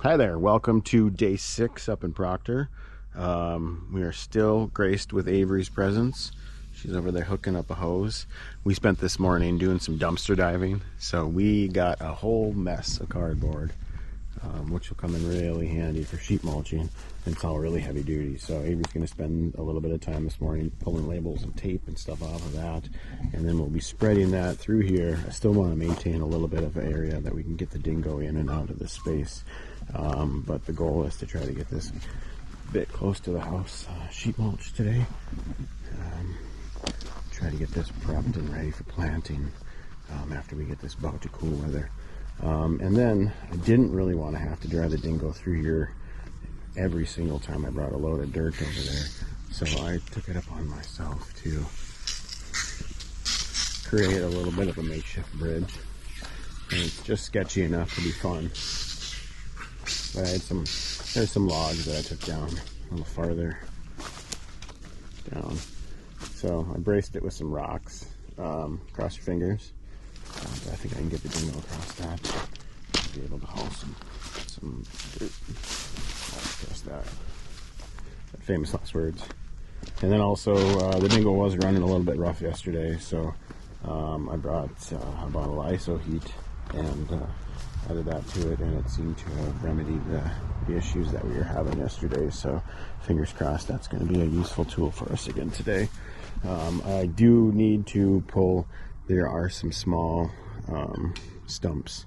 Hi there, welcome to day 6 up in Proctor. We are still graced with Avery's presence. She's over there hooking up a hose. We spent this morning doing some dumpster diving, so we got a whole mess of cardboard, which will come in really handy for sheet mulching. It's all really heavy duty, so Avery's going to spend a little bit of time this morning pulling labels and tape and stuff off of that, and then we'll be spreading that through here. I still want to maintain a little bit of an area that we can get the dingo in and out of this space, but the goal is to try to get this bit close to the house sheet mulch today. Try to get this prepped and ready for planting after we get this bout to cool weather. And then I didn't really want to have to drive the dingo through here every single time I brought a load of dirt over there, so I took it upon myself to create a little bit of a makeshift bridge, and it's just sketchy enough to be fun. But there's some logs that I took down a little farther down, so I braced it with some rocks. Cross your fingers. I think I can get the dingo across that. Be able to haul some dirt across that. Famous last words. And then also, the dingo was running a little bit rough yesterday, so I brought a bottle of ISO heat and added that to it, and it seemed to have remedied the issues that we were having yesterday. So fingers crossed that's going to be a useful tool for us again today. I do need to pull. There are some small stumps,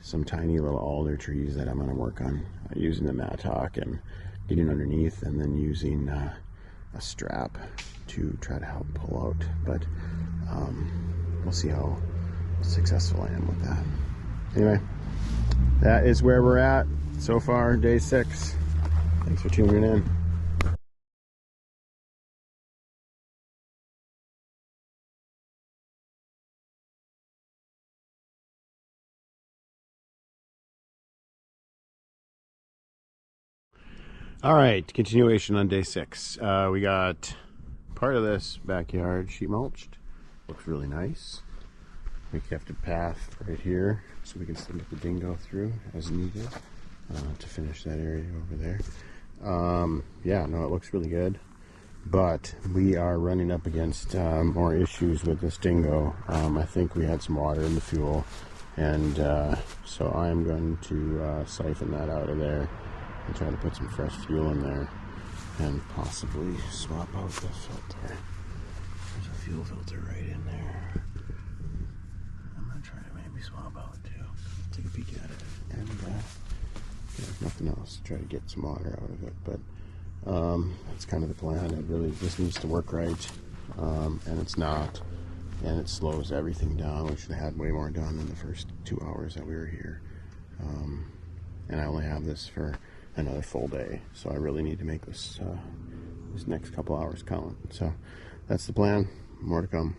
some tiny little alder trees that I'm going to work on using the mattock and getting underneath, and then using a strap to try to help pull out. But we'll see how successful I am with that. Anyway, that is where we're at so far, day 6. Thanks for tuning in. All right, continuation on day 6. We got part of this backyard sheet mulched. Looks really nice. We kept a path right here so we can still get the dingo through as needed to finish that area over there. Yeah, no, it looks really good. But we are running up against more issues with this dingo. I think we had some water in the fuel, and so I'm going to siphon that out of there and try to put some fresh fuel in there and possibly swap out the filter. There's a fuel filter right in there. I'm going to try to maybe swap out too. Take a peek at it. And if nothing else, try to get some water out of it. But that's kind of the plan. It really just needs to work right, and it's not. And it slows everything down. We should have had way more done in the first 2 hours that we were here. And I only have this for another full day, so I really need to make this next couple hours count. So that's the plan. More to come.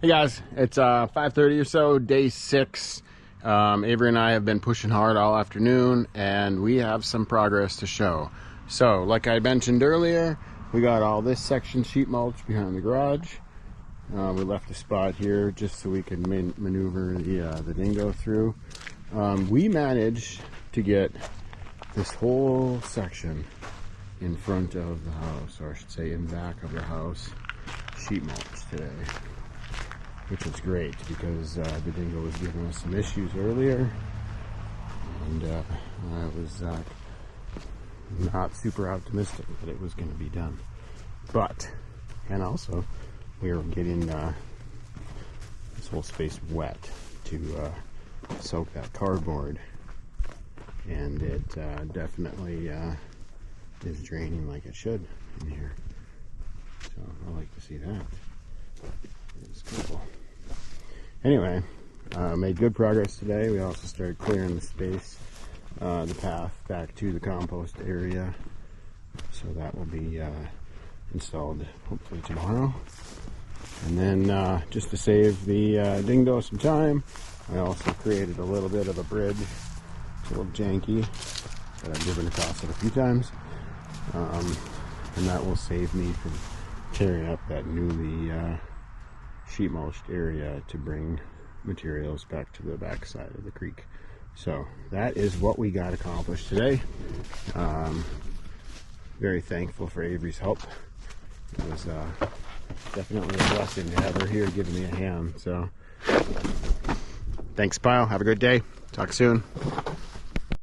Hey guys, it's 5:30 or so, day 6. Avery and I have been pushing hard all afternoon, and we have some progress to show. So like I mentioned earlier, we got all this section sheet mulch behind the garage. We left a spot here just so we could maneuver the dingo through. We managed to get this whole section in front of the house, or I should say in back of the house, sheet mulch today, which is great because the dingo was giving us some issues earlier, and I was not super optimistic that it was going to be done. But, and also, we were getting this whole space wet to soak that cardboard, and it definitely is draining like it should in here. So I like to see that. It's cool. Anyway, made good progress today. We also started clearing the space, the path back to the compost area. So that will be installed hopefully tomorrow. And then just to save the dingo some time, I also created a little bit of a bridge. It's a little janky, but I've driven across it a few times. And that will save me from tearing up that newly sheet mulched area to bring materials back to the back side of the creek. So that is what we got accomplished today. Very thankful for Avery's help. It was definitely a blessing to have her here giving me a hand. So thanks, pile. Have a good day. Talk soon.